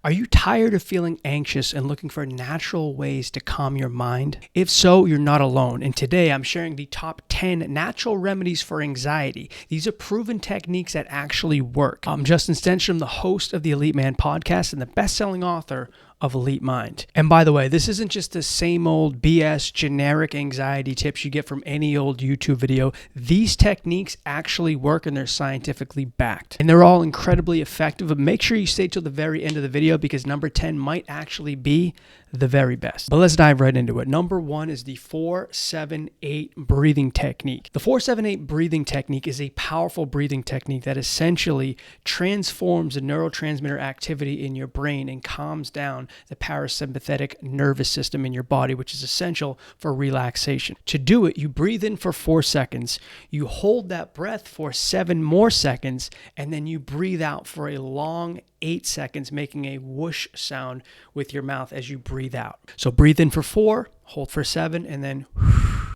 Are you tired of feeling anxious and looking for natural ways to calm your mind? If so, you're not alone. And today I'm sharing the top 10 natural remedies for anxiety. These are proven techniques that actually work. I'm Justin Stenstrom, the host of the Elite Man podcast and the best-selling author of Elite Mind. And by the way, this isn't just the same old BS generic anxiety tips you get from any old YouTube video. These techniques actually work and they're scientifically backed. And they're all incredibly effective, but make sure you stay till the very end of the video because number 10 might actually be the very best. But let's dive right into it. Number 1 is the 4-7-8 breathing technique. The 4-7-8 breathing technique is a powerful breathing technique that essentially transforms the neurotransmitter activity in your brain and calms down the parasympathetic nervous system in your body, which is essential for relaxation. To do it, you breathe in for 4 seconds, you hold that breath for 7 more seconds, and then you breathe out for a long 8 seconds, making a whoosh sound with your mouth as you breathe out. So breathe in for 4, hold for 7, and then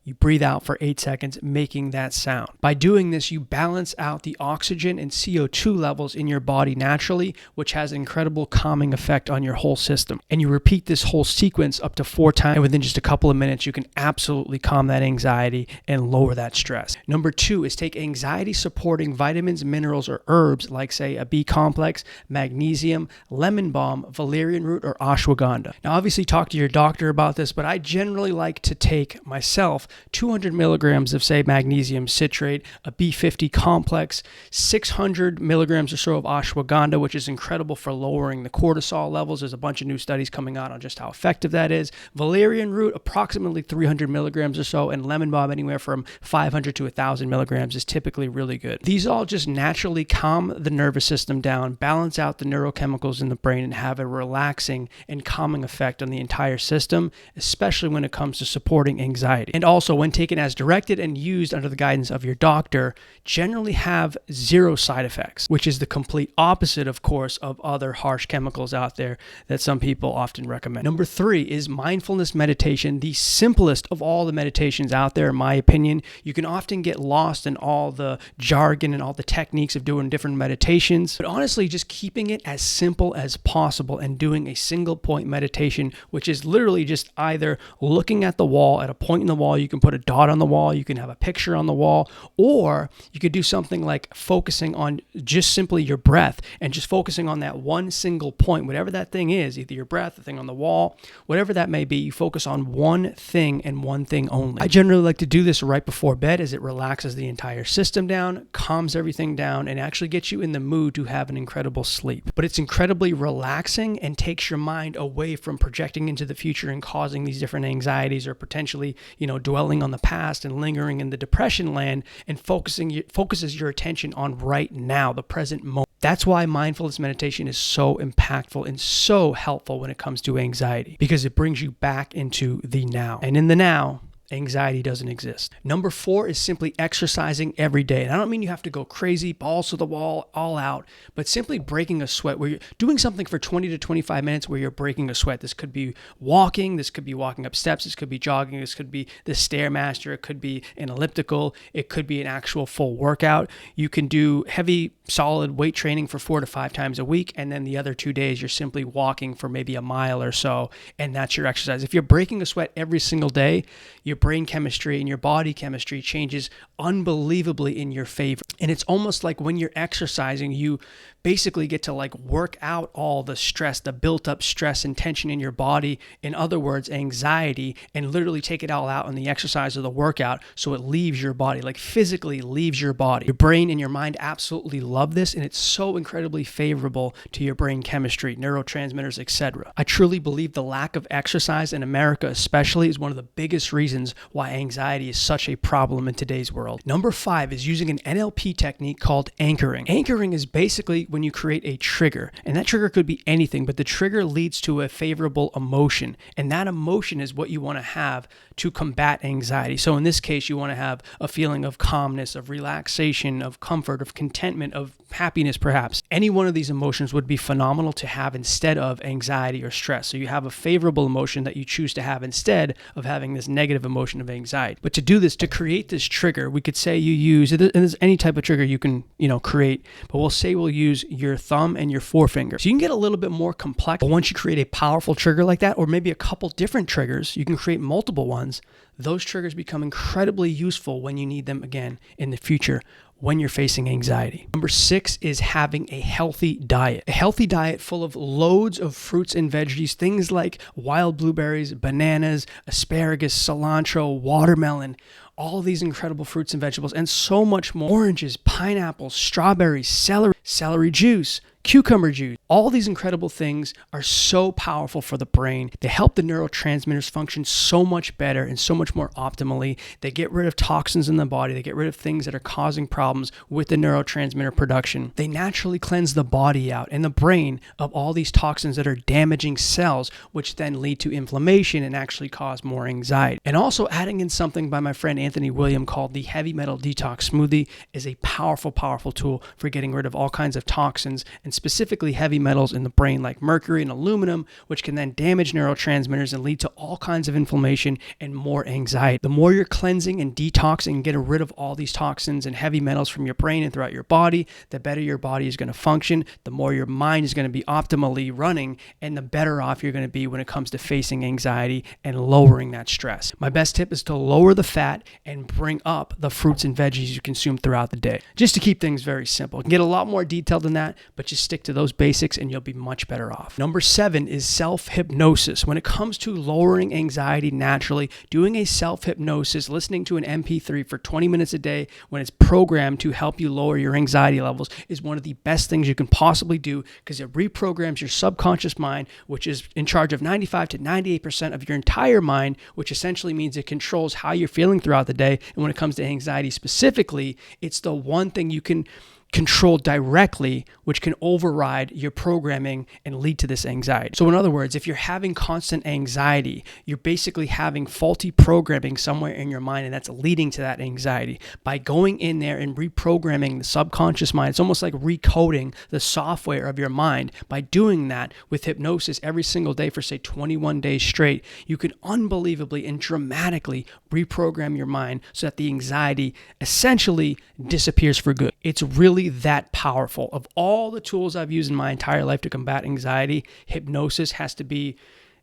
you breathe out for 8 seconds, making that sound. By doing this, you balance out the oxygen and CO2 levels in your body naturally, which has an incredible calming effect on your whole system. And you repeat this whole sequence up to 4 times, and within just a couple of minutes, you can absolutely calm that anxiety and lower that stress. Number 2 is take anxiety-supporting vitamins, minerals, or herbs like, say, a B complex, magnesium, lemon balm, valerian root, or ashwagandha. Now, obviously, talk to your doctor about this, but I generally like to take myself 200 milligrams of, say, magnesium citrate, a B50 complex, 600 milligrams or so of ashwagandha, which is incredible for lowering the cortisol levels. There's a bunch of new studies coming out on just how effective that is. Valerian root, approximately 300 milligrams or so, and lemon balm, anywhere from 500 to 1,000 milligrams, is typically really good. These all just naturally calm the nervous system down, balance out the neurochemicals in the brain, and have a relaxing and calming effect on the entire system, especially when it comes to supporting anxiety. And also, when taken as directed and used under the guidance of your doctor, generally have 0 side effects, which is the complete opposite, of course, of other harsh chemicals out there that some people often recommend. Number 3 is mindfulness meditation, the simplest of all the meditations out there, in my opinion. You can often get lost in all the jargon and all the techniques of doing different meditations, but honestly, just keeping it as simple as possible and doing a single point meditation, which is literally just either looking at the wall, at a point in the wall. You can put a dot on the wall, you can have a picture on the wall, or you could do something like focusing on just simply your breath and just focusing on that one single point, whatever that thing is, either your breath, the thing on the wall, whatever that may be. You focus on one thing and one thing only. I generally like to do this right before bed as it relaxes the entire system down, calms everything down, and actually gets you in the mood to have an incredible sleep. But it's incredibly relaxing and takes your mind away from projecting into the future and causing these different anxieties or potentially, dwelling on the past and lingering in the depression land, and focuses your attention on right now, the present moment. That's why mindfulness meditation is so impactful and so helpful when it comes to anxiety, because it brings you back into the now. And in the now, anxiety doesn't exist. Number 4 is simply exercising every day. And I don't mean you have to go crazy, balls to the wall, all out, but simply breaking a sweat where you're doing something for 20 to 25 minutes where you're breaking a sweat. This could be walking, this could be walking up steps, this could be jogging, this could be the Stairmaster, it could be an elliptical, it could be an actual full workout. You can do heavy, solid weight training for 4 to 5 times a week, and then the other 2 days you're simply walking for maybe a mile or so, and that's your exercise. If you're breaking a sweat every single day, your brain chemistry and your body chemistry changes unbelievably in your favor. And it's almost like when you're exercising, you basically get to work out all the stress, the built up stress and tension in your body. In other words, anxiety, and literally take it all out in the exercise or the workout. So it leaves your body, physically leaves your body. Your brain and your mind absolutely love this. And it's so incredibly favorable to your brain chemistry, neurotransmitters, etc. I truly believe the lack of exercise in America especially is one of the biggest reasons why anxiety is such a problem in today's world. Number 5 is using an NLP technique called anchoring. Anchoring is basically when you create a trigger, and that trigger could be anything, but the trigger leads to a favorable emotion, and that emotion is what you want to have to combat anxiety. So in this case, you want to have a feeling of calmness, of relaxation, of comfort, of contentment, of happiness perhaps. Any one of these emotions would be phenomenal to have instead of anxiety or stress. So you have a favorable emotion that you choose to have instead of having this negative emotion emotion of anxiety. But to do this, to create this trigger, we could say you use, and there's any type of trigger you can, create, but we'll say we'll use your thumb and your forefinger. So you can get a little bit more complex, but once you create a powerful trigger like that, or maybe a couple different triggers, you can create multiple ones. Those triggers become incredibly useful when you need them again in the future when you're facing anxiety. Number 6 is having a healthy diet. A healthy diet full of loads of fruits and veggies, things like wild blueberries, bananas, asparagus, cilantro, watermelon, all these incredible fruits and vegetables, and so much more. Oranges, pineapples, strawberries, celery juice, cucumber juice. All these incredible things are so powerful for the brain. They help the neurotransmitters function so much better and so much more optimally. They get rid of toxins in the body. They get rid of things that are causing problems with the neurotransmitter production. They naturally cleanse the body out and the brain of all these toxins that are damaging cells, which then lead to inflammation and actually cause more anxiety. And also adding in something by my friend Anthony William called the heavy metal detox smoothie is a powerful, powerful tool for getting rid of all kinds of toxins and specifically heavy metals in the brain like mercury and aluminum, which can then damage neurotransmitters and lead to all kinds of inflammation and more anxiety. The more you're cleansing and detoxing and getting rid of all these toxins and heavy metals from your brain and throughout your body, the better your body is going to function, the more your mind is going to be optimally running, and the better off you're going to be when it comes to facing anxiety and lowering that stress. My best tip is to lower the fat and bring up the fruits and veggies you consume throughout the day, just to keep things very simple. You can get a lot more detailed than that, but just stick to those basics and you'll be much better off. Number 7 is self-hypnosis. When it comes to lowering anxiety naturally, doing a self-hypnosis, listening to an MP3 for 20 minutes a day when it's programmed to help you lower your anxiety levels is one of the best things you can possibly do because it reprograms your subconscious mind, which is in charge of 95 to 98% of your entire mind, which essentially means it controls how you're feeling throughout the day. And when it comes to anxiety specifically, it's the one thing you can control directly, which can override your programming and lead to this anxiety. So in other words, if you're having constant anxiety, you're basically having faulty programming somewhere in your mind, and that's leading to that anxiety. By going in there and reprogramming the subconscious mind, it's almost like recoding the software of your mind. By doing that with hypnosis every single day for say 21 days straight, you can unbelievably and dramatically reprogram your mind so that the anxiety essentially disappears for good. It's really that powerful. Of all the tools I've used in my entire life to combat anxiety, hypnosis has to be,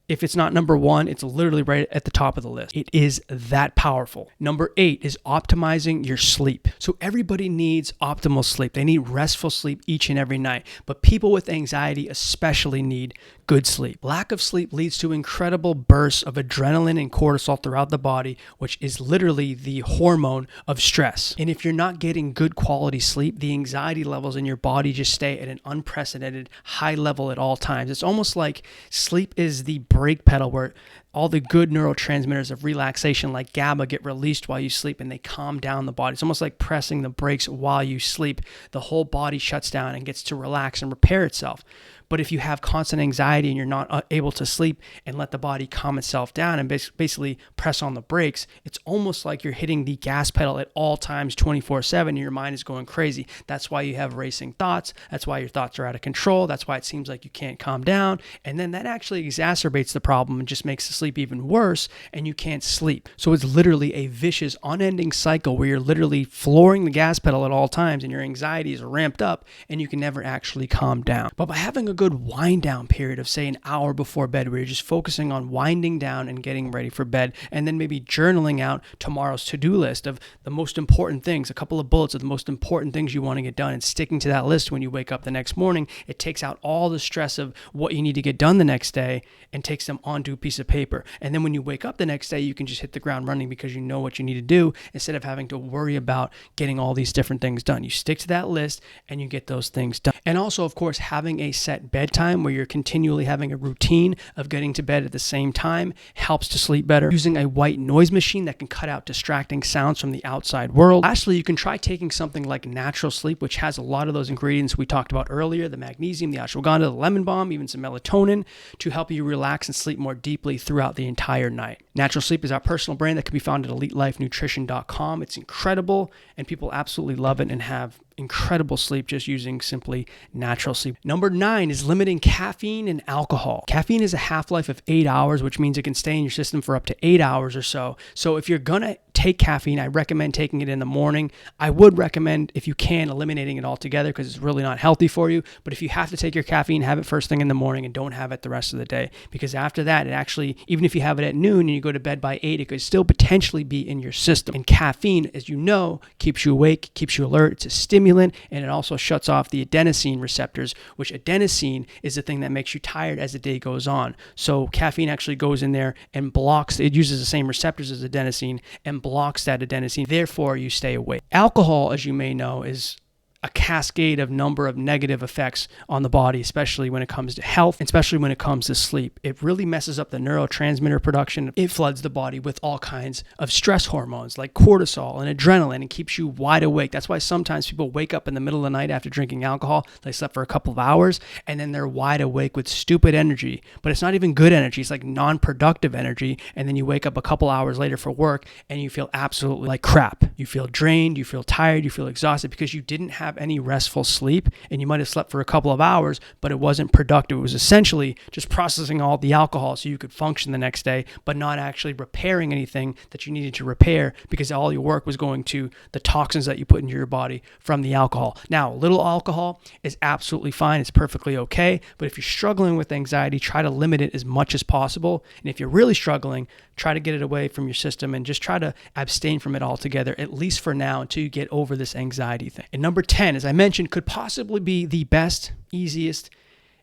if it's not number 1, it's literally right at the top of the list. It is that powerful. Number 8 is optimizing your sleep. So everybody needs optimal sleep. They need restful sleep each and every night. But people with anxiety especially need good sleep. Lack of sleep leads to incredible bursts of adrenaline and cortisol throughout the body, which is literally the hormone of stress. And if you're not getting good quality sleep, the anxiety levels in your body just stay at an unprecedented high level at all times. It's almost like sleep is the brake pedal where all the good neurotransmitters of relaxation like GABA get released while you sleep and they calm down the body. It's almost like pressing the brakes while you sleep. The whole body shuts down and gets to relax and repair itself. But if you have constant anxiety and you're not able to sleep and let the body calm itself down and basically press on the brakes, it's almost like you're hitting the gas pedal at all times 24/7 and your mind is going crazy. That's why you have racing thoughts. That's why your thoughts are out of control. That's why it seems like you can't calm down. And then that actually exacerbates the problem and just makes the sleep even worse and you can't sleep. So it's literally a vicious, unending cycle where you're literally flooring the gas pedal at all times and your anxiety is ramped up and you can never actually calm down. But by having a good wind down period of say an hour before bed where you're just focusing on winding down and getting ready for bed, and then maybe journaling out tomorrow's to-do list of the most important things, a couple of bullets of the most important things you want to get done, and sticking to that list when you wake up the next morning, it takes out all the stress of what you need to get done the next day and takes them onto a piece of paper. And then when you wake up the next day, you can just hit the ground running because you know what you need to do instead of having to worry about getting all these different things done. You stick to that list and you get those things done. And also, of course, having a set bedtime where you're continually having a routine of getting to bed at the same time helps to sleep better. Using a white noise machine that can cut out distracting sounds from the outside world. Lastly, you can try taking something like natural sleep, which has a lot of those ingredients we talked about earlier, the magnesium, the ashwagandha, the lemon balm, even some melatonin to help you relax and sleep more deeply throughout throughout the entire night. Natural Sleep is our personal brand that can be found at elitelifenutrition.com. It's incredible, and people absolutely love it and have incredible sleep just using simply Natural Sleep. Number 9 is limiting caffeine and alcohol. Caffeine has a half-life of 8 hours, which means it can stay in your system for up to 8 hours or so. So if you're gonna take caffeine, I recommend taking it in the morning. I would recommend, if you can, eliminating it altogether because it's really not healthy for you. But if you have to take your caffeine, have it first thing in the morning and don't have it the rest of the day. Because after that, it actually, even if you have it at noon and you go to bed by 8, it could still potentially be in your system. And caffeine, as you know, keeps you awake, keeps you alert. It's a stimulant, and it also shuts off the adenosine receptors, which adenosine is the thing that makes you tired as the day goes on. So caffeine actually goes in there and blocks, it uses the same receptors as adenosine and blocks that adenosine. Therefore, you stay awake. Alcohol, as you may know, is a cascade of number of negative effects on the body, especially when it comes to health, especially when it comes to sleep. It really messes up the neurotransmitter production. It floods the body with all kinds of stress hormones like cortisol and adrenaline and keeps you wide awake. That's why sometimes people wake up in the middle of the night after drinking alcohol. They slept for a couple of hours and then they're wide awake with stupid energy, but it's not even good energy. It's like non-productive energy. And then you wake up a couple hours later for work and you feel absolutely like crap. You feel drained, you feel tired, you feel exhausted because you didn't have any restful sleep, and you might have slept for a couple of hours, but it wasn't productive. It was essentially just processing all the alcohol so you could function the next day, but not actually repairing anything that you needed to repair because all your work was going to the toxins that you put into your body from the alcohol. Now, little alcohol is absolutely fine. It's perfectly okay, but if you're struggling with anxiety, try to limit it as much as possible. And if you're really struggling, try to get it away from your system and just try to abstain from it altogether, at least for now, until you get over this anxiety thing. And number 10, as I mentioned, could possibly be the best, easiest,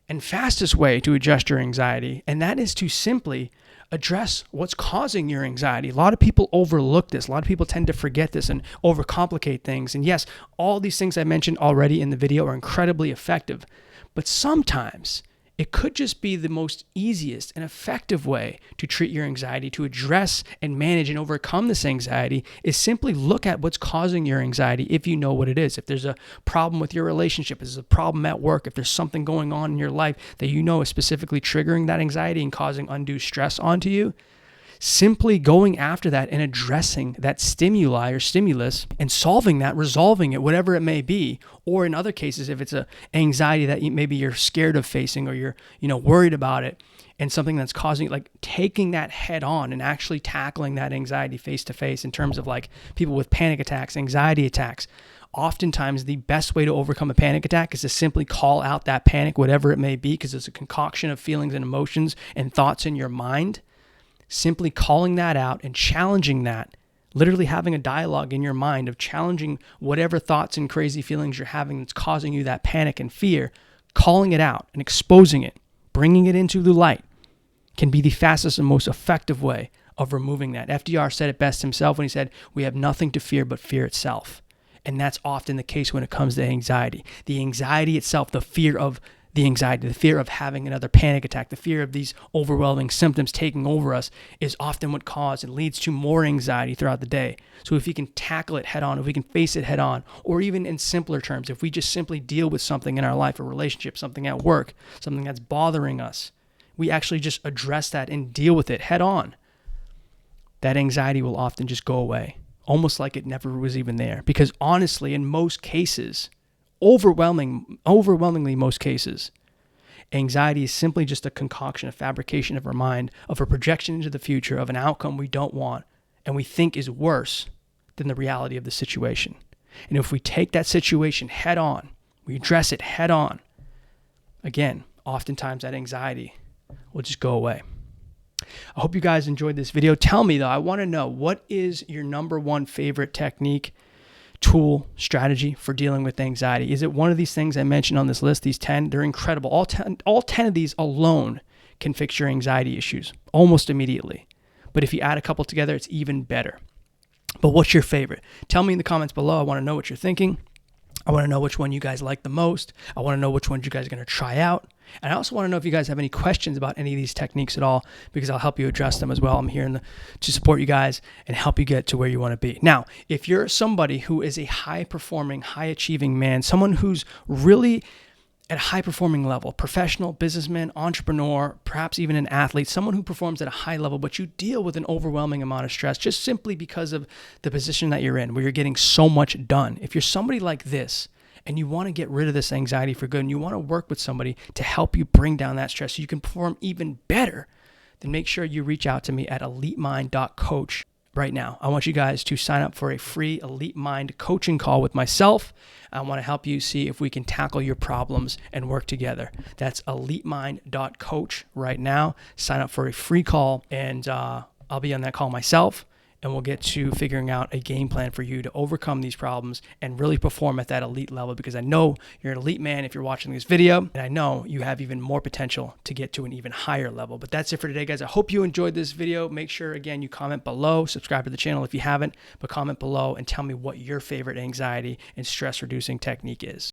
and fastest way to adjust your anxiety, and that is to simply address what's causing your anxiety. A lot of people overlook this. A lot of people tend to forget this and overcomplicate things. And yes, all these things I mentioned already in the video are incredibly effective, but sometimes it could just be the most easiest and effective way to treat your anxiety, to address and manage and overcome this anxiety, is simply look at what's causing your anxiety if you know what it is. If there's a problem with your relationship, if there's a problem at work, if there's something going on in your life that you know is specifically triggering that anxiety and causing undue stress onto you, simply going after that and addressing that stimuli or stimulus and solving that, resolving it, whatever it may be. Or in other cases, if it's a anxiety that maybe you're scared of facing or you're worried about it and something that's causing, like taking that head on and actually tackling that anxiety face to face in terms of like people with panic attacks, anxiety attacks. Oftentimes, the best way to overcome a panic attack is to simply call out that panic, whatever it may be, because it's a concoction of feelings and emotions and thoughts in your mind. Simply calling that out and challenging that, literally having a dialogue in your mind of challenging whatever thoughts and crazy feelings you're having that's causing you that panic and fear, calling it out and exposing it, bringing it into the light, can be the fastest and most effective way of removing that. FDR said it best himself when he said, "We have nothing to fear but fear itself." And that's often the case when it comes to anxiety. The anxiety itself, the fear of the anxiety, the fear of having another panic attack, the fear of these overwhelming symptoms taking over us is often what causes and leads to more anxiety throughout the day. So if we can tackle it head on, if we can face it head on, or even in simpler terms, if we just simply deal with something in our life, a relationship, something at work, something that's bothering us, we actually just address that and deal with it head on, that anxiety will often just go away, almost like it never was even there. Because honestly, in most cases, overwhelmingly most cases, anxiety is simply just a concoction, a fabrication of our mind, of a projection into the future of an outcome we don't want and we think is worse than the reality of the situation. And if we take that situation head on, we address it head on, again, oftentimes that anxiety will just go away. I hope you guys enjoyed this video. Tell me though, I want to know, what is your number one favorite technique, tool, strategy for dealing with anxiety? Is it one of these things I mentioned on this list, these 10? They're incredible. All 10 of these alone can fix your anxiety issues almost immediately. But if you add a couple together, it's even better. But what's your favorite? Tell me in the comments below. I want to know what you're thinking. I want to know which one you guys like the most. I want to know which ones you guys are going to try out. And I also want to know if you guys have any questions about any of these techniques at all, because I'll help you address them as well. I'm here to support you guys and help you get to where you want to be. Now, if you're somebody who is a high-performing, high-achieving man, someone who's really at a high performing level, professional, businessman, entrepreneur, perhaps even an athlete, someone who performs at a high level, but you deal with an overwhelming amount of stress just simply because of the position that you're in, where you're getting so much done. If you're somebody like this and you want to get rid of this anxiety for good and you want to work with somebody to help you bring down that stress so you can perform even better, then make sure you reach out to me at elitemind.coach. Right now, I want you guys to sign up for a free Elite Mind coaching call with myself. I want to help you see if we can tackle your problems and work together. That's elitemind.coach right now. Sign up for a free call, and I'll be on that call myself, and we'll get to figuring out a game plan for you to overcome these problems and really perform at that elite level, because I know you're an elite man if you're watching this video, and I know you have even more potential to get to an even higher level. But that's it for today, guys. I hope you enjoyed this video. Make sure, again, you comment below, subscribe to the channel if you haven't, but comment below and tell me what your favorite anxiety and stress reducing technique is.